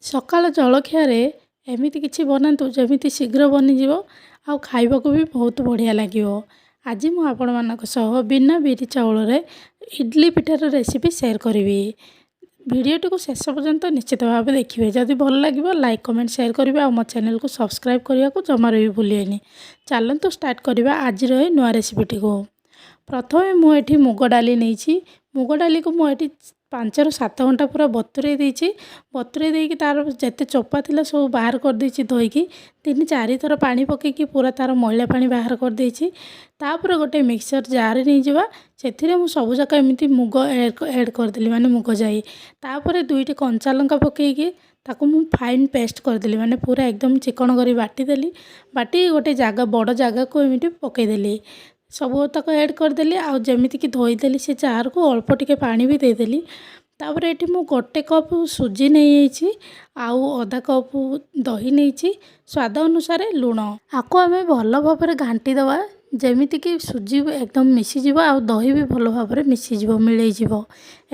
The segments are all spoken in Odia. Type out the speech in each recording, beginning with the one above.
ସକାଳ ଜଳଖିଆରେ ଏମିତି କିଛି ବନାନ୍ତୁ ଯେମିତି ଶୀଘ୍ର ବନିଯିବ ଆଉ ଖାଇବାକୁ ବି ବହୁତ ବଢ଼ିଆ ଲାଗିବ। ଆଜି ମୁଁ ଆପଣମାନଙ୍କ ସହ ବିନା ବିରି ଚାଉଳରେ ଇଡଲି ପିଠାର ରେସିପି ସେୟାର କରିବି। ଭିଡ଼ିଓଟିକୁ ଶେଷ ପର୍ଯ୍ୟନ୍ତ ନିଶ୍ଚିତ ଭାବେ ଦେଖିବେ। ଯଦି ଭଲ ଲାଗିବ ଲାଇକ୍ କମେଣ୍ଟ ସେୟାର କରିବେ ଆଉ ମୋ ଚ୍ୟାନେଲକୁ ସବସ୍କ୍ରାଇବ୍ କରିବାକୁ ଜମାରୁ ବି ଭୁଲିବେନି। ଚାଲନ୍ତୁ ଷ୍ଟାର୍ଟ କରିବା ଆଜିର ଏହି ନୂଆ ରେସିପିଟିକୁ। ପ୍ରଥମେ ମୁଁ ଏଠି ମୁଗ ଡାଲି ନେଇଛି। ମୁଗ ଡାଲିକୁ ମୁଁ ଏଠି 5ରୁ 7 ଘଣ୍ଟା ପୁରା ବତୁରେଇ ଦେଇଛି। ବତୁରେଇ ଦେଇକି ତାର ଯେତେ ଚୋପା ଥିଲା ସବୁ ବାହାର କରିଦେଇଛି ଧୋଇକି। 3-4 ଥର ପାଣି ପକେଇକି ପୁରା ତାର ମଇଳା ପାଣି ବାହାର କରିଦେଇଛି। ତାପରେ ଗୋଟେ ମିକ୍ସଚର ଜାର ନେଇଯିବା। ସେଥିରେ ମୁଁ ସବୁଯାକ ଏମିତି ମୁଗ ଏଡ଼୍ କରିଦେଲି, ମାନେ ମୁଗ ଯାଇ। ତାପରେ 2ଟି କଞ୍ଚା ଲଙ୍କା ପକେଇକି ତାକୁ ମୁଁ ଫାଇନ୍ ପେଷ୍ଟ କରିଦେଲି, ମାନେ ପୁରା ଏକଦମ ଚିକଣ କରି ବାଟିଦେଲି। ବାଟି ଗୋଟେ ବଡ଼ ଜାଗାକୁ ଏମିତି ପକେଇଦେଲି। ସବୁ ତକ ଏଡ଼୍ କରିଦେଲି ଆଉ ଯେମିତିକି ଧୋଇଦେଲି ସେ ଜାରକୁ ଅଳ୍ପ ଟିକେ ପାଣି ବି ଦେଇଦେଲି। ତାପରେ ଏଠି ମୁଁ 1 କପ୍ ସୁଜି ନେଇଯାଇଛି ଆଉ ଅଧା କପ୍ ଦହି ନେଇଛି, ସ୍ୱାଦ ଅନୁସାରେ ଲୁଣ। ଆକୁ ଆମେ ଭଲ ଭାବରେ ଘାଣ୍ଟି ଦେବା ଯେମିତିକି ସୁଜି ଏକଦମ ମିଶିଯିବ ଆଉ ଦହି ବି ଭଲ ଭାବରେ ମିଶିଯିବ, ମିଳେଇଯିବ।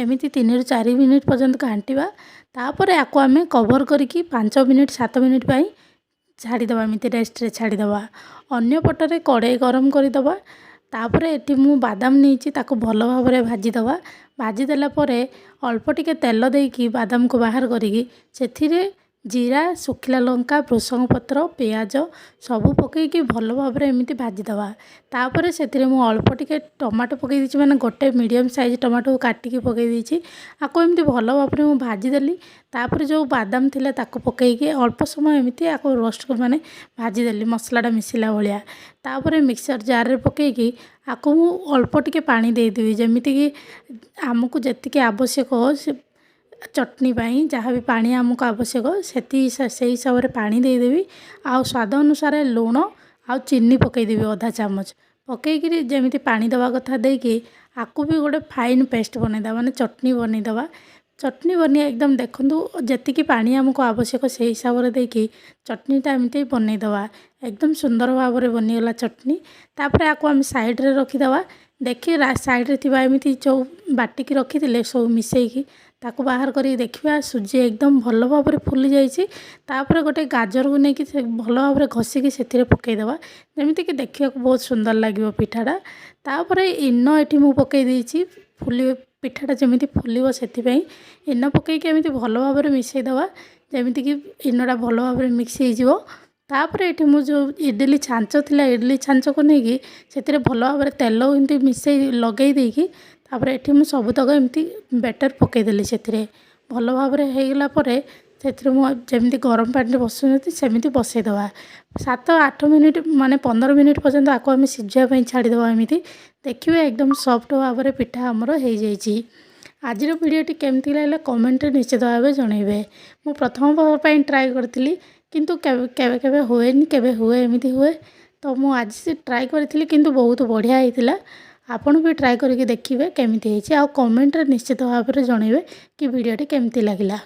ଏମିତି 3ରୁ 4 ମିନିଟ୍ ପର୍ଯ୍ୟନ୍ତ ଘାଣ୍ଟିବା। ତାପରେ ଆକୁ ଆମେ କଭର୍ କରିକି 5 ମିନିଟ୍ 7 ମିନିଟ୍ ପାଇଁ ଛାଡ଼ିଦେବା, ଏମିତି ରେଷ୍ଟରେ ଛାଡ଼ିଦେବା। ଅନ୍ୟ ପଟରେ କଡ଼େଇ ଗରମ କରିଦେବା। ତାପରେ ଏଠି ମୁଁ ବାଦାମ ନେଇଛି, ତାକୁ ଭଲ ଭାବରେ ଭାଜିଦେବା। ଭାଜିଦେଲା ପରେ ଅଳ୍ପ ଟିକେ ତେଲ ଦେଇକି ବାଦାମକୁ ବାହାର କରିକି ସେଥିରେ ଜିରା, ଶୁଖିଲା ଲଙ୍କା, ଭୃଷଙ୍ଗ ପତ୍ର, ପିଆଜ ସବୁ ପକେଇକି ଭଲ ଭାବରେ ଏମିତି ଭାଜିଦେବା। ତାପରେ ସେଥିରେ ମୁଁ ଅଳ୍ପ ଟିକେ ଟମାଟୋ ପକେଇ ଦେଇଛି, ମାନେ ଗୋଟେ ମିଡ଼ିୟମ୍ ସାଇଜ୍ ଟମାଟୋ କାଟିକି ପକେଇ ଦେଇଛି। ଆକୁ ଏମିତି ଭଲ ଭାବରେ ମୁଁ ଭାଜିଦେଲି। ତାପରେ ଯେଉଁ ବାଦାମ ଥିଲା ତାକୁ ପକେଇକି ଅଳ୍ପ ସମୟ ଏମିତି ଆକୁ ରୋଷ୍ଟ ମାନେ ଭାଜିଦେଲି, ମସଲାଟା ମିଶିଲା ଭଳିଆ। ତାପରେ ମିକ୍ସଚର ଜାରରେ ପକେଇକି ଆକୁ ମୁଁ ଅଳ୍ପ ଟିକେ ପାଣି ଦେଇଦେବି, ଯେମିତିକି ଆମକୁ ଯେତିକି ଆବଶ୍ୟକ ସେ ଚଟଣି ପାଇଁ ଯାହା ବି ପାଣି ଆମକୁ ଆବଶ୍ୟକ ସେଇ ହିସାବରେ ପାଣି ଦେଇଦେବି। ଆଉ ସ୍ୱାଦ ଅନୁସାରେ ଲୁଣ ଆଉ ଚିନି ପକେଇଦେବି ଅଧା ଚାମଚ। ପକେଇକିରି ଯେମିତି ପାଣି ଦେବା କଥା ଦେଇକି ଆକୁ ବି ଗୋଟେ ଫାଇନ୍ ପେଷ୍ଟ ବନେଇଦେବା, ମାନେ ଚଟଣି ବନେଇଦେବା। ଚଟଣି ବନେଇ ଏକଦମ ଦେଖନ୍ତୁ ଯେତିକି ପାଣି ଆମକୁ ଆବଶ୍ୟକ ସେଇ ହିସାବରେ ଦେଇକି ଚଟଣିଟା ଏମିତି ବନେଇଦେବା। ଏକଦମ ସୁନ୍ଦର ଭାବରେ ବନିଗଲା ଚଟଣି। ତାପରେ ଆକୁ ଆମେ ସାଇଡ଼ରେ ରଖିଦେବା। ଦେଖି ସାଇଡ଼ରେ ଥିବା ଏମିତି ଯେଉଁ ବାଟିକି ରଖିଥିଲେ ସବୁ ମିଶେଇକି ତାକୁ ବାହାର କରିକି ଦେଖିବା ସୁଜି ଏକଦମ ଭଲ ଭାବରେ ଫୁଲି ଯାଇଛି। ତାପରେ ଗୋଟେ ଗାଜରକୁ ନେଇକି ସେ ଭଲ ଭାବରେ ଘଷିକି ସେଥିରେ ପକେଇଦେବା, ଯେମିତିକି ଦେଖିବାକୁ ବହୁତ ସୁନ୍ଦର ଲାଗିବ ପିଠାଟା। ତାପରେ ଇନୋ ଏଠି ମୁଁ ପକେଇ ଦେଇଛି, ପିଠାଟା ଯେମିତି ଫୁଲିବ ସେଥିପାଇଁ ଇନୋ ପକେଇକି ଏମିତି ଭଲ ଭାବରେ ମିଶାଇଦେବା, ଯେମିତିକି ଇନୋଟା ଭଲ ଭାବରେ ମିକ୍ସ ହେଇଯିବ। ତାପରେ ଏଠି ମୁଁ ଯେଉଁ ଇଡିଲି ଛାଞ୍ଚ ଥିଲା, ଇଡିଲି ଛାଞ୍ଚକୁ ନେଇକି ସେଥିରେ ଭଲ ଭାବରେ ତେଲ ଏମିତି ଲଗେଇ ଦେଇକି ତାପରେ ଏଠି ମୁଁ ସବୁତକ ଏମିତି ବ୍ୟାଟର ପକେଇଦେଲି। ସେଥିରେ ଭଲ ଭାବରେ ହେଇଗଲା ପରେ ସେଥିରେ ମୁଁ ଯେମିତି ଗରମ ପାଣିରେ ବସାଉଛନ୍ତି ସେମିତି ବସାଇଦେବା। 7-8 ମିନିଟ୍ ମାନେ 15 ମିନିଟ୍ ପର୍ଯ୍ୟନ୍ତ ଆକୁ ଆମେ ସିଝିବା ପାଇଁ ଛାଡ଼ିଦେବା। ଏମିତି ଦେଖିବେ ଏକଦମ ସଫ୍ଟ ଭାବରେ ପିଠା ଆମର ହେଇଯାଇଛି। ଆଜିର ଭିଡ଼ିଓଟି କେମିତି ଲାଗିଲା କମେଣ୍ଟରେ ନିଶ୍ଚିତ ଭାବେ ଜଣାଇବେ। ମୁଁ ପ୍ରଥମ ପାଇଁ ଟ୍ରାଏ କରିଥିଲି, କିନ୍ତୁ କେବେ କେବେ ହୁଏନି, କେବେ ହୁଏ, ଏମିତି ହୁଏ। ତ ମୁଁ ଆଜି ଟ୍ରାଏ କରିଥିଲି କିନ୍ତୁ ବହୁତ ବଢ଼ିଆ ହେଇଥିଲା। ଆପଣ ବି ଟ୍ରାଏ କରିକି ଦେଖିବେ କେମିତି ହେଇଛି ଆଉ କମେଣ୍ଟରେ ନିଶ୍ଚିତ ଭାବରେ ଜଣାଇବେ କି ଭିଡ଼ିଓଟି କେମିତି ଲାଗିଲା।